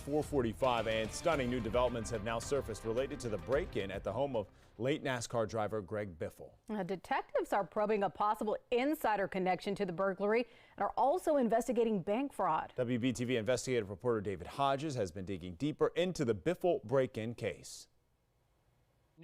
4:45, and stunning new developments have now surfaced related to the break-in at the home of late NASCAR driver Greg Biffle. Detectives are probing a possible insider connection to the burglary and are also investigating bank fraud. WBTV investigative reporter David Hodges has been digging deeper into the Biffle break-in case.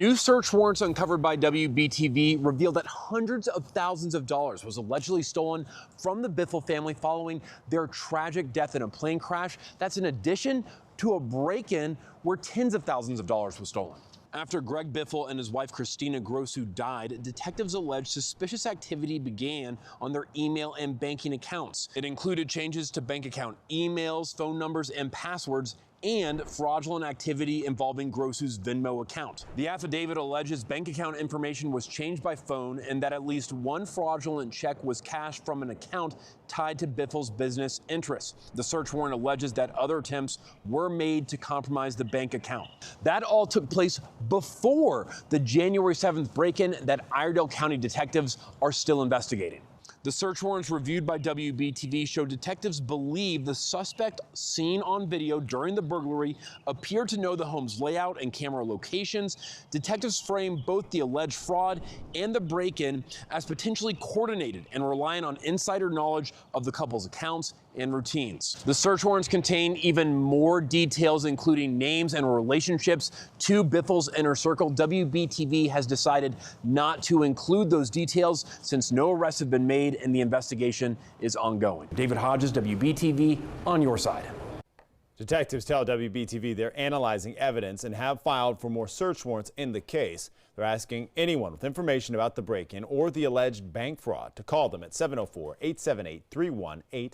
New search warrants uncovered by WBTV revealed that hundreds of thousands of dollars was allegedly stolen from the Biffle family following their tragic death in a plane crash. That's in addition to a break-in where tens of thousands of dollars was stolen. After Greg Biffle and his wife Christina Grossu died, detectives allege suspicious activity began on their email and banking accounts. It included changes to bank account emails, phone numbers, and passwords, and fraudulent activity involving Grossu's Venmo account. The affidavit alleges bank account information was changed by phone and that at least one fraudulent check was cashed from an account tied to Biffle's business interests. The search warrant alleges that other attempts were made to compromise the bank account. That all took place before the January 7th break-in that Iredell County detectives are still investigating. The search warrants reviewed by WBTV show detectives believe the suspect seen on video during the burglary appeared to know the home's layout and camera locations. Detectives frame both the alleged fraud and the break-in as potentially coordinated and relying on insider knowledge of the couple's accounts and routines. The search warrants contain even more details, including names and relationships to Biffle's inner circle. WBTV has decided not to include those details since no arrests have been made and the investigation is ongoing. David Hodges, WBTV, on your side. Detectives tell WBTV they're analyzing evidence and have filed for more search warrants in the case. They're asking anyone with information about the break-in or the alleged bank fraud to call them at 704-878-3180.